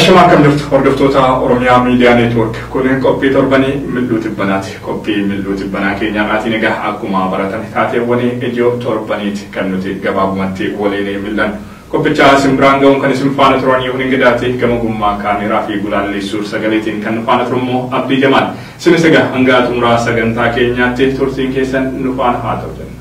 Ashama kam jirtu hordoftoota Oromiyaa Miidiyaa Neetwoork kunneen qophii torbanii mil'uuti banaati. Qophii mil'uuti banaa keenyaatiin egaa akkuma baratan taateewwan ijoo torbaniiti kan nuti gabaabumatti waliin mil'an. Qophicha simbiraan ga'uun kan isin faana turan yoo hin gidaati gama gummaa kaameeraa fi gulaallee suur sagaleetiin kan faana turummoo Abdii Jamaal. Isinis egaa hanga xumuraa sagantaa keenyaatti turtiin keessan nu faana haa ta'u jenna.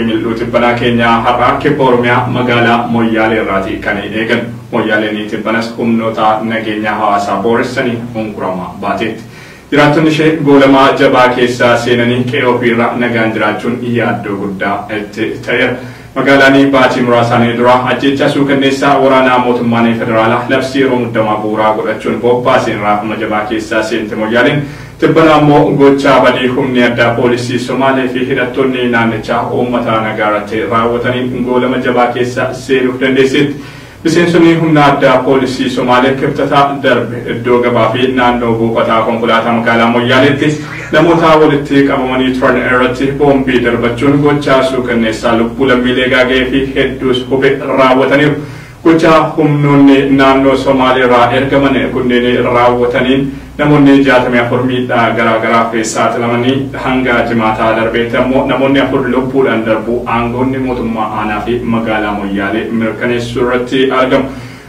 Mil'uuti banaa keenya har'aa kibba Oromiyaa magaalaa Moyyaalee irraati kan eegan. Moyyaaleen tibbanas humnoota nageenya hawaasaa booressanii hunkuramaa baateetti. Jiraattonni ishee goolamaa jabaa keessaa seenanii qe'ee ofiirra nagaan jiraachuun yaaddoo guddaa itti ta'eera. Magaalaan baatii muraasaanii dura ajjeechaa suukanneessaa waraanaa mootummaa federaalaa labsii yeroo muddamaa bu'uuraa godhachuun bobbaaseen raafama jabaa keessaa seente Moyyaaleen tibbana ammoo gochaa badii humni addaa poolisii Somaalee fi hidhattoonni naannichaa uummata nagaarratti raawwatanii goolama jabaa keessa seenuuf dandeesseetti. Miseensonni humna addaa poolisii Somaalee kibxataa darbe iddoo gabaa fi naannoo buufataa konkolaataa magaalaa Moyyaaleetti namoota walitti qabamanii turan irratti boombii darbachuun gochaa suukanneessaa lubbuu lammiilee gaaga'ee fi hedduus hube raawwataniiru. Gochaa humnoonni naannoo Somaalee irraa ergaman kunneen raawwataniin namoonni 64 miidhaa garaagaraa keessaa saaxilamanii hanga jimaataa darbeetti ammoo namoonni 4 lubbuudhaan darbuu aangoonni mootummaa aanaa fi magaalaa Moyyaalee mirkaneessuu irratti argamu.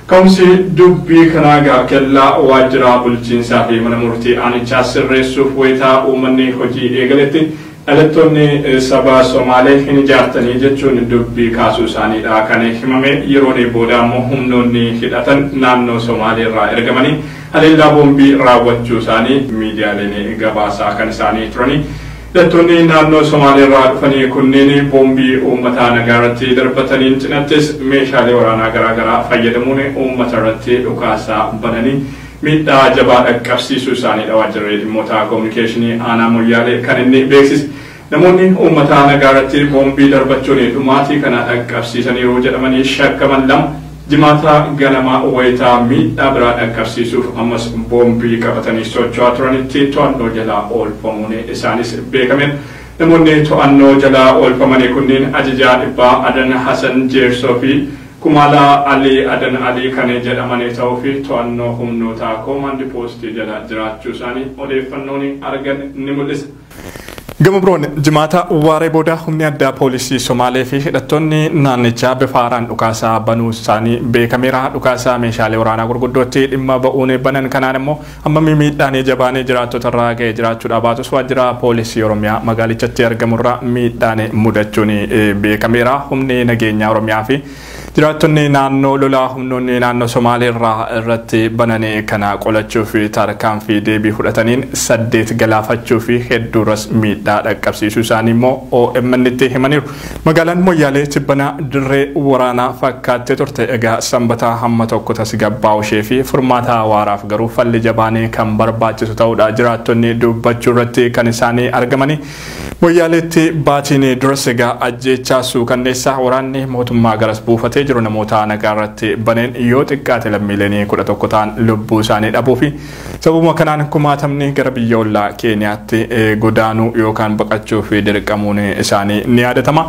Ka'umsi dubbii kanaa kellaa waajjira bulchiinsaa fi mana murtii aanichaa sirreessuuf wayitaa uummanni hojii eegaletti dhalattoonni saba Somaalee hin ijaartanii jechuun dubbii kaasuu isaaniidha kan himame. Yeroon booda ammoo humnoonni hidhatan naannoo Somaalee irraa ergamanii haleellaa boombii raawwachuu isaanii miidiyaaleen gabaasaa kan isaanii turani. Hidhattoonni naannoo Somaalee irraa dhufanii kunneen boombii uummata nagaarratti darbataniin cinattis meeshaalee waraanaa garaagaraa fayyadamuun uummata irratti dhukaasaa bananii miidhaa jabaa dhaqqabsiisuu isaaniidha waajjirri dhimmoota koominikeeshinii aanaa Moyyaalee kan inni beeksise. Namoonni uummata nagaarratti boombii darbachuun dhumaatii kana dhaqqabsiisaniiru jedhamanii shakkaman lama jimaata ganama wayitaa miidhaa biraa dhaqqabsiisuuf ammas boombii qabatanii socho'aa turanitti to'annoo jalaa oolfamuun isaanis beekame. Namoonni to'annoo jalaa oolfamanii kunneen ajajaa dhibbaa Adan Hasan Jeersoo fi Kumaalaa Alii Adan Alii kan jedhamanii ta'uu fi to'annoo humnoota koomaandi poostii jala jiraachuu isaanii odeeffannoon argan ni mul'isa. Gama biroon jimaata waaree booda humni addaa poolisii Somaalee fi hidhattoonni naannichaa bifa haaraan dhukaasaa banuu isaanii beekameera. Dhukaasaa meeshaalee waraanaa gurguddootti dhimma ba'uun banan kanaan immoo amma miidhaan jabaanee jiraattota irraa ga'ee jiraachuudha baatus waajjira poolisii Oromiyaa magaalichatti argamurraa miidhaan mudachuun beekameera. Humni nageenya Oromiyaa fi jiraattonni naannoo lolaa humnoonni naannoo Somaalee irratti bananii kana qolachuuf tarkaanfii deebii fudhataniin 8 galaafachuu fi hedduuras miidhaa dhaqqabsiisuu isaanii immoo OMN'tti himaniiru. Magaalaan Moyyaalee tibbana dirree waraanaa fakkaattee turte egaa sanbataa hamma tokko tasgabbaa'uu ishee fi furmaata waaraaf garuu falli jabaanee kan barbaachisu ta'uudha jiraattonni dubbachuu irratti kan isaanii argamanii. Moyyaaleetti baatiin duras egaa ajjeechaa suukanneessaa waraanni mootummaa garas buufatee jiru namoota nagaarratti baneen yoo xiqqaate lammiileen 11 ta'an lubbuu isaanii dhabuu fi sababuma kanaan kumaatamni gara biyya ollaa Keeniyaatti godaanuu yookaan baqachuuf dirqamuun isaanii ni yaadatama.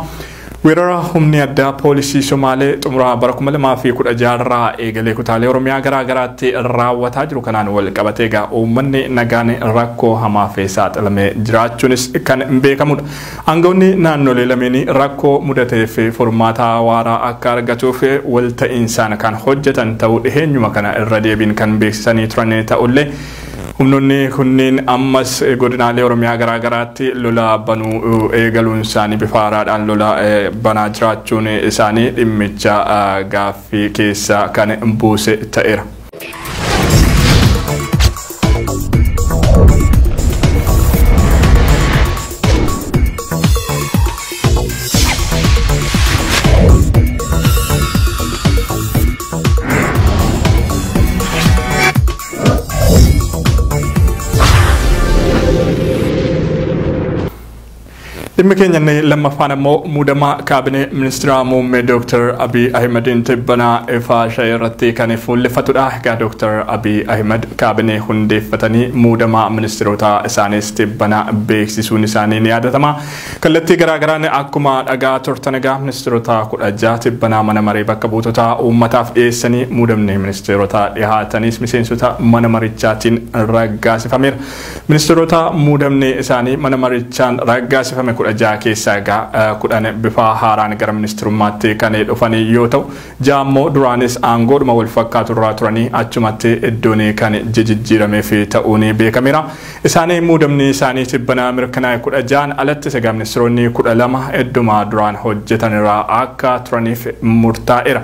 Weerara humni addaa poolisii Somaalee xumuraa bara 2016 irraa eegalee kutaalee Oromiyaa garaagaraatti raawwataa jiru kanaan wal qabatee egaa uummanni nagaan rakkoo hamaa fi saaxilamee jiraachuunis kan beekamudha. Aangawoonni naannolee lameenii rakkoo mudateef furmaata waaraa akka argatuuf walta'iinsaan kan hojjetan ta'uu dhiheenyuma kana irra deebiin kan beeksisanii turan ta'ullee humnoonni kunneen ammas godinaalee Oromiyaa garaagaraatti lola banuu eegaluun isaanii bifa haaraadhaan lola banaa jiraachuun isaanii dhimmicha gaaffii keessa kan buuse ta'eera. Dhimmi keenyanni lammaffaan immoo muudama kaabinee ministeera muummee Dr. Abiy Ahmedin tibbanaa ifaa shayii irratti kan fuulleffatudha. Egaa Dr. Abiy Ahmed kaabinee hundeeffatanii muudama ministeerota isaaniis tibbanaa beeksisuun isaanii ni yaadatama. Kallattii garaagaraan akkuma dhagaa turtan egaa ministeerota 16 tibbanaa mana maree bakka buutota uummataaf dhiyeessanii muudamni ministeerota dhihaatanis miseensota mana marichaatiin raggaasifameera. Ministeerota muudamni isaanii mana marichaan raggaasifame 16 keessaa egaa 10 bifa haaraan gara ministeerummaatti kan dhufanii yoo ta'u jaammoo duraanis aangoodhuma wal fakkaatu irraa turanii achumatti iddoon kan jijjiiramee fi ta'uun beekameera. Isaanii muudamni isaanii tibbanaa mirkanaa'e 16 alatti egaa ministeeronni 12 idduma duraan hojjetan irraa akka turaniif murtaa'eera.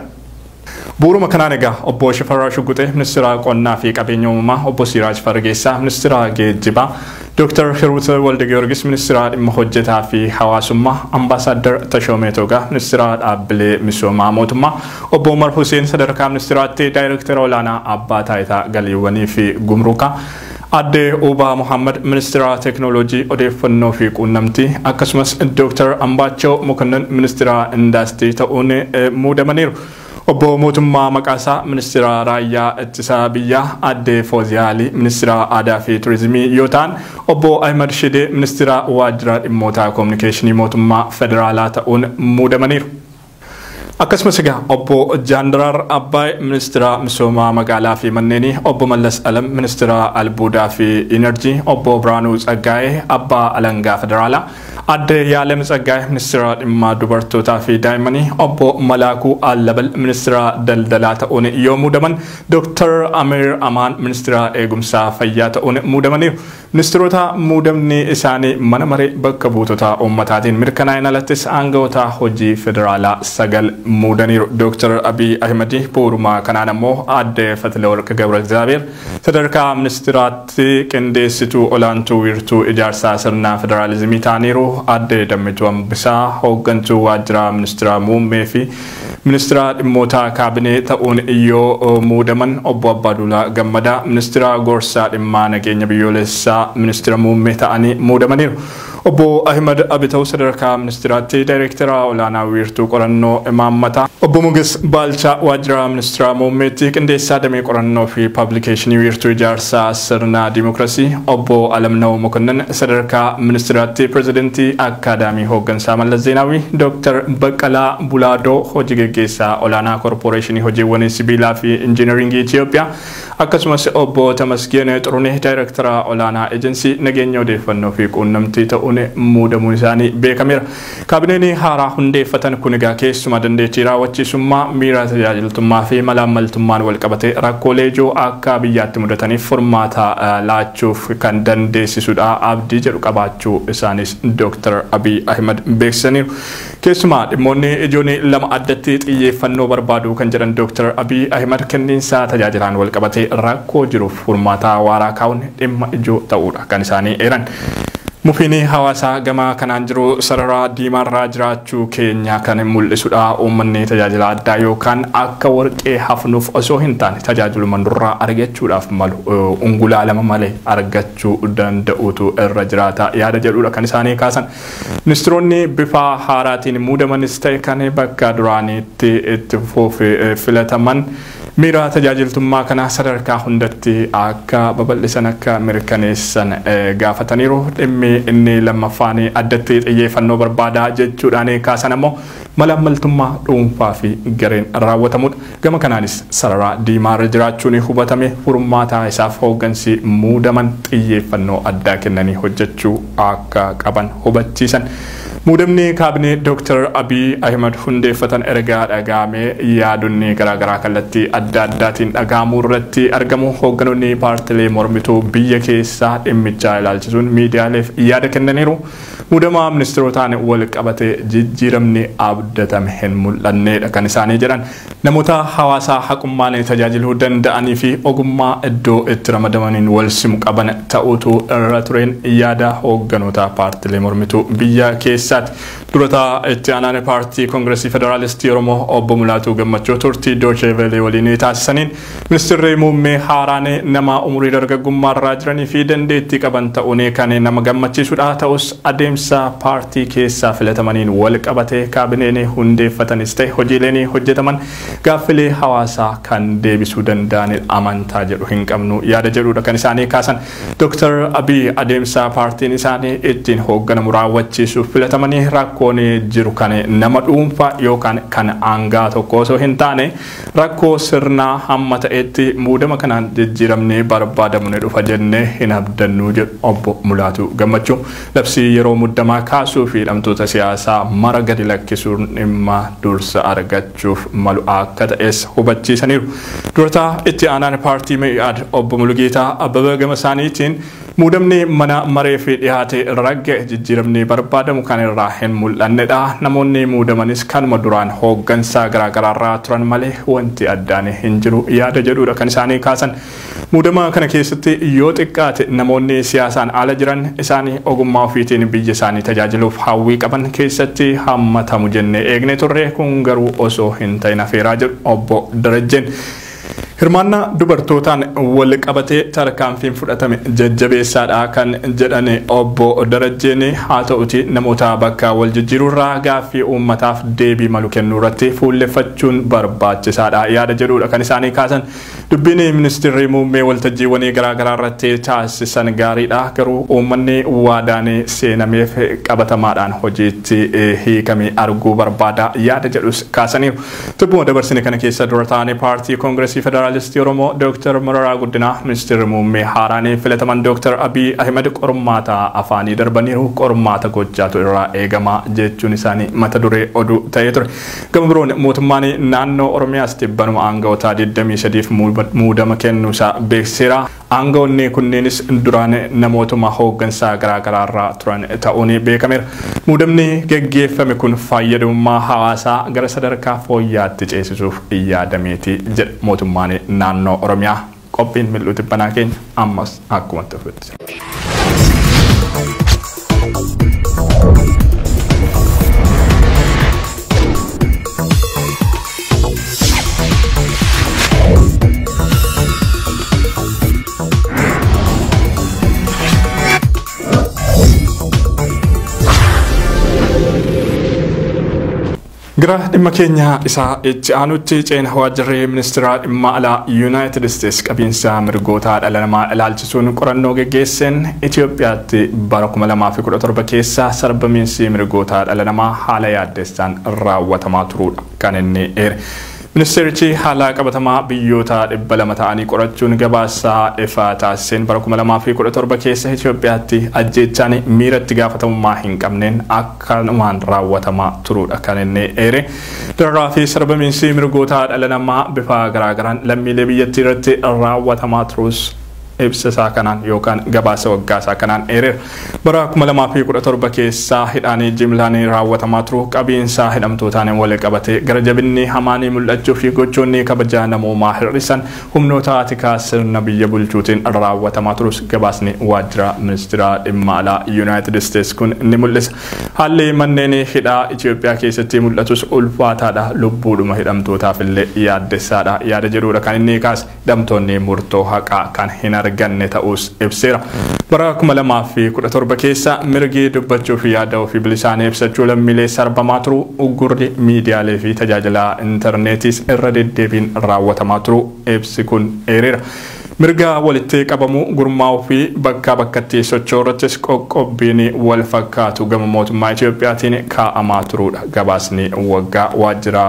Buuruma kanaan egaa obbo Shifarraa Shugguxee ministeera qonnaa fi qabeenya uumamaa, obbo Siraaj Fargeessaa ministeera geejjibaa, Dr. Hiruut Waldegiyoorgis ministeera dhimma hojjetaa fi hawaasummaa, Ambaasaadder Tashoomee Togaa ministeera dhaabbilee misoomaa mootummaa, obbo Umar Huseen sadarkaa ministeeraatti daayireektara olaanaa abbaa taayitaa galiiwwanii fi gumruukaa, Adde Uba Mohammed ministeera teknoolojii odeeffannoo fi quunnamtii akkasumas Dr. Ambaachoo Mokonnon ministeera indaastirii ta'uun muudamaniiru. Obbo Mootummaa Maqaasaa ministeera raayyaa ittisa biyyaa, Adde Fooziyaali ministeera aadaa fi turizimii yoo ta'an, obbo Ahmed Shidee ministeera waajjira dhimmoota koominikeeshinii mootummaa federaalaa ta'uun muudamaniiru. Akkasumas egaa obbo Jaandaraar Abbaay ministeera misoomaa magaalaa fi manneenii, obbo Mallas Alam ministeera albuudaa fi inerjii, obbo Biraanuu Tsaggaayee abbaa alangaa federaalaa, Adde Yaalem Tsaggaayee ministeera dhimma dubartootaa fi daa'immanii, obbo Malaakuu Allabal ministeera daldalaa ta'uun yoo muudaman, Dr. Amir Amaan ministeera eegumsaa fayyaa ta'uun muudamaniiru. Ministeerota muudamni isaanii mana maree bakka buutota uummataatiin mirkanaa'in alattis aangawoota hojii federaalaa 9 muudaniiru. Dr. Abiy Ahmed buuruma kanaan ammoo Adde Fatilawarq Gabra-Egzaabeer sadarkaa ministeeraatti qindeessituu olaantuu wiirtuu ijaarsaa sirnaa federaalizimii ta'aniiru. Adde Dammituu Ambisaa hooggantuu waajjira ministeera muummee fi ministeera dhimmoota kaabinee ta'uun yoo muudaman, obbo Abbaaduulaa Gammadaa ministeera gorsaa dhimma nageenya biyyoolessaa ministeera muummee ta'anii muudamaniiru. Obbo Ahmed Abitaw sadarkaa ministeeraatti daayireektara olaanaa wiirtuu qorannoo imaammataa, obbo Mugis Baalchaa waajjira ministeera muummeetti qindeessaa damee qorannoo fi paablikeeshinii wiirtuu ijaarsaa sirnaa diimokiraasii, obbo Alamnoo Mokonnon sadarkaa ministeeraatti pirezidentii akaadaamii hooggansaa Mallas Zeenaawii, Dr. Baqqalaa Bulaadoo hojii gaggeessaa olaanaa korporeeshinii hojiiwwan sibiilaa fi injiinaringii Itoophiyaa, akkasumas obbo Tamasgeen Xurunee daayireektara olaanaa ejensii nageenya odeeffannoo fi quunnamtii ta'uun muudamuun isaanii beekameera. Kaabineen haaraa hundeeffatan kun egaa keessumaa dandeettii raawwachiisummaa, miira tajaajiltummaa fi malaammaltummaan wal qabatee rakkoolee ijoo akka biyyaatti mudataniif furmaata laachuuf kan dandeessisudha abdii jedhu qabaachuu isaanis Dr. Abiy Ahmed beeksisaniiru. Keessumaa dhimmoonni ijoon lama addatti xiyyeeffannoo barbaadu kan jedhan Dr. Abiy Ahmed kenniinsa tajaajilaan wal qabatee rakkoo jiruuf furmaata waaraa kaa'uun dhimma ijoo ta'uudha kan isaanii eeran. Mufiini hawaasaa gama kanaan jiru sarara diimaarraa jiraachuu keenya kan mul'isudha. Uummanni tajaajila addaa yookaan akka warqee hafnuuf osoo hin taane tajaajiluma nurraa argachuudhaaf malu ungulaalama malee argachuu danda'utu irra jiraata yaada jedhudha kan isaanii kaasan. Ministeeronni bifa haaraatiin muudamanis ta'e kan bakka duraaniitti itti filataman miira tajaajiltummaa kana sadarkaa hundatti akka babal'isan akka mirkaneessan gaafataniiru. Dhimmi inni lammaffaan addatti xiyyeeffannoo barbaadaa jechuudhaan kaasan ammoo malaammaltummaa dhuunfaa fi gareen raawwatamudha. Gama kanaanis sarara diimaarra jiraachuun hubatame furmaata isaaf hooggansi muudaman xiyyeeffannoo addaa kennanii hojjechuu akka qaban hubachiisan. Muudamni kaabinee Dr. Abiy Ahmed hundeeffatan ergaa dhagaamee yaadonni garaagaraa kallattii adda addaatiin dhagaamuu irratti argamu. Hoogganoonni paartilee mormituu biyya keessaa dhimmicha ilaalchisuun miidiyaaleef yaada kennaniiru. Muudama ministeerotaan wal qabatee jijjiiramni abdatame hin mul'annedha kan isaanii jedhan. Namoota hawaasaa haqummaan tajaajiluu danda'anii fi ogummaa iddoo itti ramadamaniin wal simu qaban ta'uutu irra tureen yaada hoogganoota paartilee mormituu biyya keessaa durata itti aanaan paartii Koongireesii Federaalistii Oromoo obbo Mulaatuu Gammachuu turtii Doochee Veelee waliin taasisaniin ministeerri muummee haaraan nama umurii dargaggummaa irra jiranii fi dandeettii qaban ta'uun kan nama gammachiisudha. Ta'us adeemsa adeemsa paartii keessaa filatamaniin wal qabatee kaabineen hundeeffatanis ta'e hojiileen hojjetaman gaaffilee hawaasaa kan deebisuu danda'an amantaa jedhu hin qabnu yaada jedhudha kan isaanii kaasan. Dr. Abiy adeemsa paartiin isaanii ittiin hoogganamu raawwachiisuuf filatamanii rakkoon jiru kan nama dhuunfaa yookaan kan aangaa tokko osoo hin taane rakkoo sirnaa hamma ta'etti muudama kanaan jijjiiramnee barbaadamu ni dhufa jennee hin abdannu jedhu obbo Mulaatu Gammachuu. Labsii yeroo muddamaa kaasuu fi hidhamtoota siyaasaa mara gadi lakkisuun dhimma dursa argachuuf malu akka ta'es hubachiisaniiru. Durataa itti aanaan paartii Mee'aad obbo Mulugeetaa Abbabaa gama isaaniitiin muudamni mana maree fi dhiyaate ragga jijjiiramni barbaadamu kan irraa hin mul'annedha. Namoonni muudamanis kanuma duraan hooggansaa garaagaraarraa turan malee wanti addaan hin jiru yaada jedhudha kan isaanii kaasan. Muudama kana keessatti yoo xiqqaate namoonni siyaasaan ala jiran isaanii ogummaa ofiitiin biyya isaanii tajaajiluuf hawwii qaban keessatti hammatamu jennee eegne turre kun garuu osoo hin ta'in hafeeraa jedhu obbo Darajjeen. Hirmaannaa dubartootaan wal qabatee tarkaanfiin fudhatame jajjabeessaadha kan jedhan obbo Darajjeen haa ta'uti namoota bakka wal jijjiirurraa gaaffii uummataaf deebii malu kennuu irratti fuulleffachuun barbaachisaadha yaada jedhudha kan isaanii kaasan. Dubbiin ministeerri muummee waltajjiiwwanii garaagaraa irratti taasisan gaariidha garuu uummanni waadaan seenameef qabatamaadhaan hojiitti hiikamee arguu barbaada yaada jedhus kaasaniiru. Tubbuma dabarsine kana keessa dura taa'anii paartii koongireesii federaalistii Oromoo Dr. Mararaa Guddinaa ministeerri muummee haaraanii filataman Dr. Abiy Ahmed qormaata afaanii darbaniiru qormaata gochaatu irraa eegama jechuun isaanii mata duree oduu ta'ee ture. Gama biroon mootummaan naannoo Oromiyaas dhibbanuma aangawoota 23f muudama kennuusaa beeksiseera. Aangawoonni kunneenis duraan namootuma hooggansaa garaagaraarraa turan ta'uun beekameera. Muudamni geggeeffame kun fayyadamummaa hawaasaa gara sadarkaa fooyyaatti ceesisuuf yaadameeti jedha mootummaan naannoo Oromiyaa. Qophiin mil'uu dhibbanaa keenya ammas akkuma ta'utti. Gara dhimma keenya isaa itti aanutti ceena waajjirri ministeera dhimma alaa United States qabiinsa mirgoota dhala namaa ilaalchisuun qorannoo geggeesseen Itoophiyaatti bara 2017 keessa sarbamiinsi mirgoota dhala namaa haala yaaddessaan raawwatamaa turuudha kan inni eere. Ministeerichi haala qabatamaa biyyoota 200 ta'anii qorachuun gabaasaa ifa taasiseen bara 2017 keessa Itoophiyaatti ajjeechaan miiratti gaafatamummaa hin qabneen akkanumaan raawwatamaa turuudha kan inni eere. Darraa fi sarbamiinsi mirgoota dhala namaa bifa garaagaraan lammiilee biyyattii irratti raawwatamaa turus ibsa kanaan yookaan gabaasa waggaa kanaan ereera. Bara 2017 keessa hidhaanii jimlaanii raawwatamaa turu qabiinsa hidhamtootaan wal qabatee gara jabinni hamaanii mul'achuu fi gochoonni kabajaa namoomaa hir'isan humnoota atikaa sirna biyya bulchuutiin raawwatamaa turus gabaasni waajjira ministeera dhimma alaa United States kun ni mul'isa. Haalli manneen hidhaa Itoophiyaa keessatti mul'atus ulfaataadha. Lubbuudhuma hidhamtootaaf illee yaaddessaadha yaada jedhudha kan inni kaase. Hidhamtoonni murtoo haqaa kan hin arganne ta'us ibseera. Bara 2017 keessa mirgi dubbachuu fi yaada ofii bilisaan ibsachuu lammiilee sarbamaa turu uggurri miidiyaalee fi tajaajila intarneetiis irra deddeebiin raawwatamaa turu ibsi kun ereera. Mirga walitti qabamu gurmaa'uu fi bakka bakkatti socho'uu irrattis qoqqobbiin wal fakkaatu gama mootummaa Itoophiyaatiin kaa'amaa turuudha. Gabaasni waggaa waajjira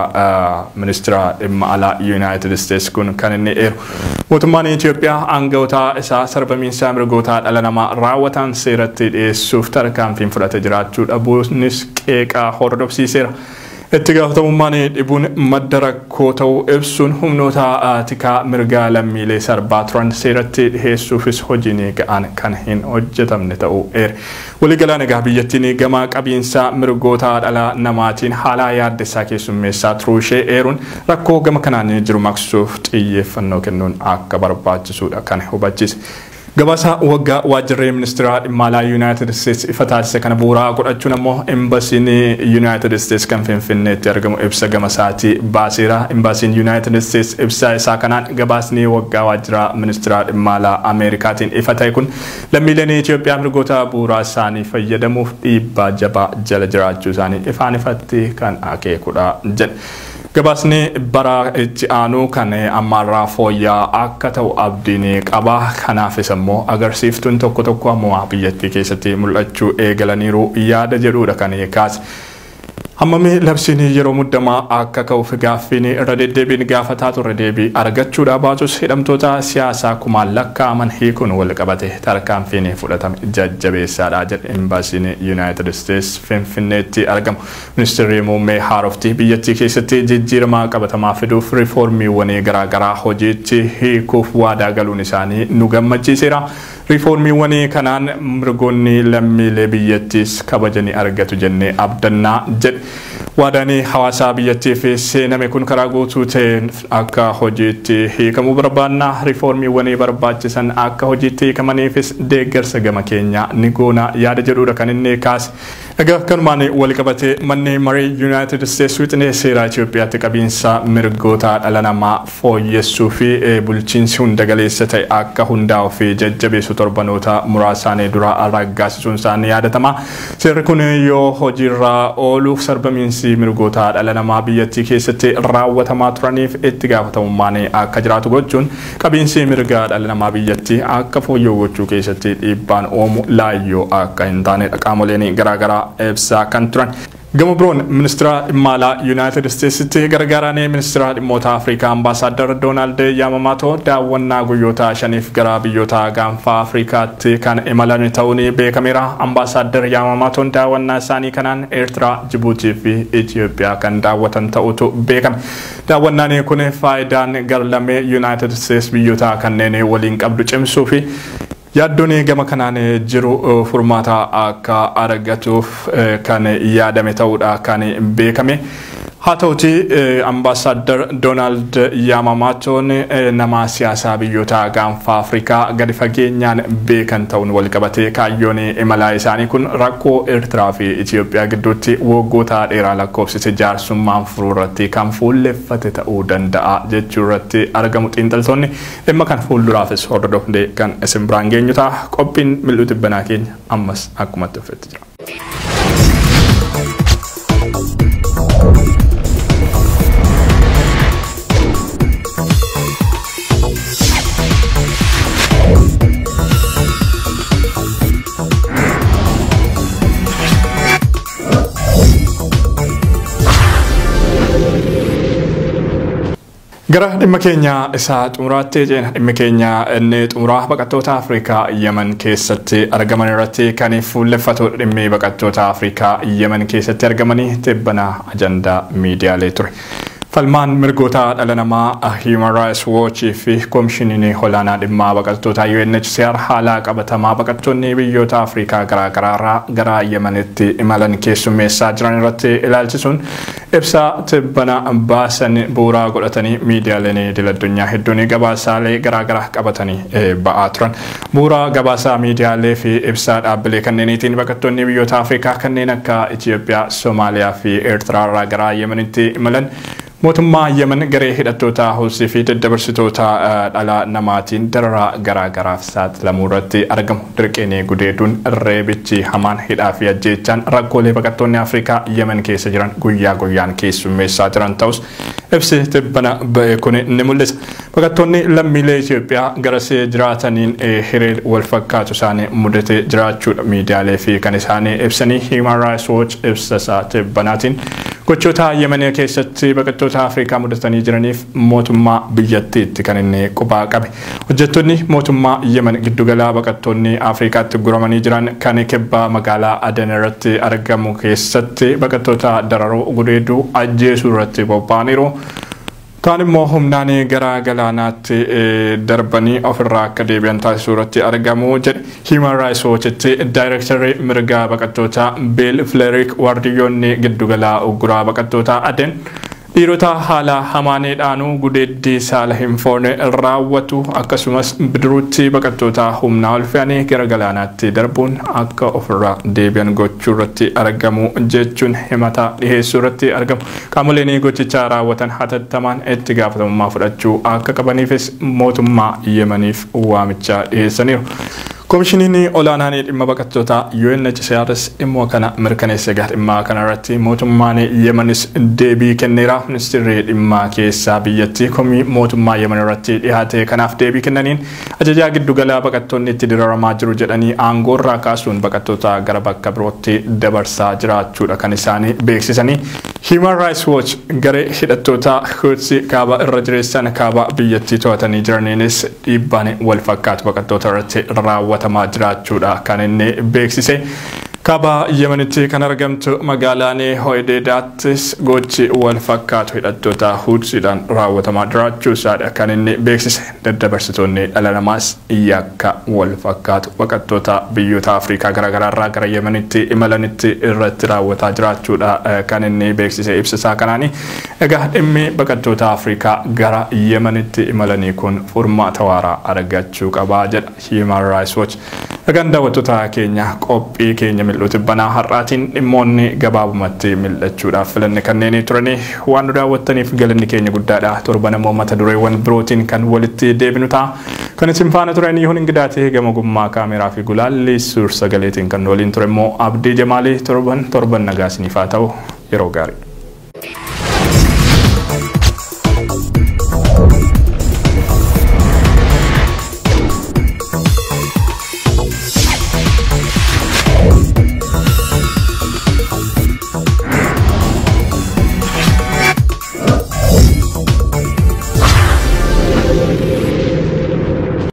ministeera dhimma alaa United States kun kan inni eeru. Mootummaan Itoophiyaa aangawoota isaa sarbamiinsa mirgoota dhala namaa raawwatan seeratti dhiyeessuuf tarkaanfiin fudhatee jiraachuu dhabuunis qeeqaa hordofsiiseera. Itti gaafatamummaan dhibuun madda rakkoo ta'uu ibsuun humnoota atikaa mirgaa lammiilee sarbaa turan seeratti dhiyeessuufis hojiin ga'aan kan hin hojjetamne ta'uu eere. Waliigalaa nagaa biyyattiin gama qabiinsa mirgoota dhala namaatiin haala yaaddessaa keessummeessaa turuu ishee eeruun rakkoo gama kanaan jiru maqsuuf xiyyeeffannoo kennuun akka barbaachisuudha kan hubachiise. Gabasa waggaa waajjirri ministeera imala United States ifataase kana bu'uura godhachuun ammoo embassiin United States kan Finfinneetti argamu ibsa gamasaati baaseera. Embassiin United States ibsa isaa kanaan gabaasni waggaa waajjira ministeera imala Ameerikaatiin ifatame kun lammiileen Itoophiyaa mirgoota bu'uuraa isaanii fayyadamuuf dhiibbaa jabaa jala jiraachuu isaanii ifaan ifatti kan akeekudha jedhe. Gabaasni bara itti aanu kan ammarraa fooyya'aa akka ta'u abdiin qaba. Kanaafis ammoo agarsiiftuun tokko tokko ammoo biyyattii keessatti mul'achuu eegalaniiru yaada jedhudha kan kaase. Hammami labsiin yeroo muddamaa akka ka'uuf gaaffiin irra deddeebiin gaafataa turre deebii argachuudha baatus hidhamtoota siyaasaa kumaan lakkaa'aman hiikuun wal qabate tarkaanfiin fudhatame jajjabeessaadha jedhe embassiin United States Finfinneetti argamu. Ministeerri muummee haaroftii biyyattii keessatti jijjiiramaa qabatamaa fiduuf riifoormiiwwan garaagaraa hojiitti hiikuuf waadaa galuun isaanii nu gammachiiseera. Riifoormiiwwan kanaan mirgoonni lammiilee biyyattiis kabajanii argatu jennee abdannaa jedhe. Waadaanii hawaasaa biyyattiif seename kun karaa guutuu ta'een akka hojiitti hiikamuu barbaanna. Riifoormiiwwan barbaachisan akka hojiitti hiikamaniifis deeggarsa gama keenya ni goona yaada jedhudha kan inni kaase. Egaa kanumaan wal qabatee manni marii United States wixinee seeraa Itoophiyaatti qabiinsa mirgoota dhala namaa fooyyessuu fi bulchiinsi hunda galeessa ta'e akka hundaa'uu fi jajjabeessu torbanoota muraasaan dura raggaasisuun isaanii yaadatama. Seerri kun yoo hojiirra ooluuf sarbamiinsi mirgoota dhala namaa biyyattii keessatti raawwatamaa turaniif itti gaafatamummaan akka jiraatu gochuun qabiinsi mirga dhala namaa biyyattii akka fooyya'u gochuu keessatti dhiibbaan uumu laayyoo akka hin taane qaamoleen garaagaraa ibsaa kan turan. Gama biroon ministeera imala United Statesitti gargaaraan ministeera dhimmoota Afrikaa ambaasaadar Doonaald Yaamamaatoo daawwannaa guyyoota 5 gara biyyoota gaanfa Afrikaatti kan imalan ta'uun beekameera. Ambaasaadar Yaamamaatoon daawwannaa isaanii kanaan Eertiraa, Jibuutii fi Itoophiyaa kan daawwatan ta'utu beekame. Daawwannaan kun faayidaan garlamee United States biyyoota kanneen waliin qabdu cimsuu fi yaaddoon gama kanaan jiru furmaata akka argatuuf kan yaadame ta'uudha kan beekame. Haa ta'uti ambaasaadar Doonaald Yaamamaatoon nama siyaasaa biyyoota gaanfa Afrikaa gadi fageenyaan beekan ta'uun wal qabatee kaayyoon imalaa isaanii kun rakkoo Eertiraa fi Itoophiyaa gidduutti waggoota dheeraa lakkoofsise jaarsummaan furuu irratti kan fuulleffate ta'uu danda'a jechuu irratti argamu xiinxaltoonni dhimma kan fuulduraafis hordofnee kan isin biraan geenyu ta'a. Qophiin mil'uu tibbanaa keenya ammas akkumatti dhufetti jira. Gara dhimma keenya isaa xumuraatti jeena. Dhimma keenya inni xumuraa baqattoota Afrikaa Yemen keessatti argaman irratti kan fuulleffatu dhimmi baqattoota Afrikaa Yemen keessatti argamanii tibbana ajandaa miidiyaalee ture. Falmaan mirgoota dhala namaa Human Rights Watch fi Komishiniin Olaanaa dhimma baqattoota UNHCR haala qabatamaa baqattoonni biyyoota Afrikaa garaagaraa gara Yemenitti imalan keessummeessaa jiran irratti ilaalchisuun ibsa tibbana baasan bu'uura godhatanii miidiyaaleen idil-addunyaa hedduun gabaasaalee garaagaraa qabatanii ba'aa turan. Bu'uura gabaasaa miidiyaalee fi ibsa dhaabbilee kanneeniitiin baqattoonni biyyoota Afrikaa kanneen akka Itoophiyaa, Soomaaliyaa fi Eertiraa gara Yemenitti imalan mootummaa Yemen garee hidhattoota Huusii fi daddabarsitoota dhala namaatiin dararaa garaagaraaf saaxilamuu irratti argamu. Dirqeen gudeeduun reebichi hamaan hidhaa fi ajjeechaan rakkoolee baqattoonni Afrikaa Yemen keessa jiran guyyaa guyyaan keessummeessaa jiran ta'us ibsi tibbana ba'e kun ni mul'isa. Baqattoonni lammiilee Itoophiyaa garasee jiraataniin hiree wal fakkaatu isaanii mudatee jiraachuudha miidiyaalee fi kan isaanii ibsanii Human Rights Watch ibsa isaa tibbanaatiin gochoota Yemen keessatti baqattoota Afrikaa mudatanii jiraniif mootummaa biyyattiitti kan inni qubaa qabe. Hojjettoonni mootummaa Yemen giddugalaa baqattoonni Afrikaatti guramanii jiran kan kibbaa magaalaa Aden irratti argamu keessatti baqattoota dararuu gudeeduu ajjeesuu irratti bobba'aniiru. Kaan immoo humnaan gara galaanaatti darbanii ofirraa akka deebi'an taasisuu irratti argamu jedhe. Human Rights Watch'tti daayirektarri mirgaa baqattoota Bill Fleerick waardiyyoonni giddugalaa ugguraa baqattoota Aden dhiirota haala hamaaneedhaanuu gudeeddii saala hin foone raawwatu akkasumas bidiruutti baqattoota humnaa ol fe'anii gara galaanaatti darbuun akka ofirraa deebi'an gochuu irratti argamu jechuun himata dhiheessuu irratti argamu. Qaamoleen gochicha raawwatan hatattamaan itti gaafatamummaa fudhachuu akka qabaniifis mootummaa Yemeniif waamicha dhiheessaniiru. Komishiniin olaanaan dhimma baqattoota UNHCRs dhimma kana mirkaneessee dhimma kana irratti mootummaan Yemenis deebii kenneera. Ministeerri dhimma keessaa biyyattii komii mootummaa Yemen irratti dhiyaate kanaaf deebii kennaniin ajajaa giddugala baqattoonni itti diraramaa jiru jedhanii aangoorraa kaasuun baqattoota gara bakka birootti dabarsaa jiraachuudha kan isaanii beeksisanii. Human Rights Watch garee hidhattoota Hutsi kaaba irra jireessan kaaba biyyattii to'atanii jiraniinis dhiibbaan wal fakkaatu baqattoota irratti raawwatamaa jiraachuudha kan inni beeksise. Kaaba Yemenitti kan argamtu magaalaan Hodeedaattis gochi wal fakkaatu hidhattoota Hutsiidhaan raawwatamaa jiraachuu isaadha kan inni beeksise. Daddabarsitoonni dhala namaas yakka wal fakkaatu baqattoota biyyoota Afrikaa garaagaraa irraa gara Yemenitti imalanitti irratti raawwataa jiraachuudha kan inni beeksise ibsisaa kanaani. Egaa dhimmi baqattoota Afrikaa gara Yemenitti imalanii kun furmaata waaraa argachuu qabaa jedha Human Rights Watch. Egaan daawwattoota keenya qophii keenya mil'uuti banaa har'aatiin dhimmoonni gabaabumatti mil'achuudhaaf filanne kanneen turanii waan nu daawwattaniif galanni keenya guddaadha. Torban immoo mata dureewwan birootiin kan walitti deebinu ta'a. Kan isin faana turan Yihuun Ingidaatee gama gummaa kaameraa fi gulaalli suur sagaleetiin kan waliin ture immoo Abdii Jamaalii torban nagaa isiniif haa ta'u yeroo gaarii.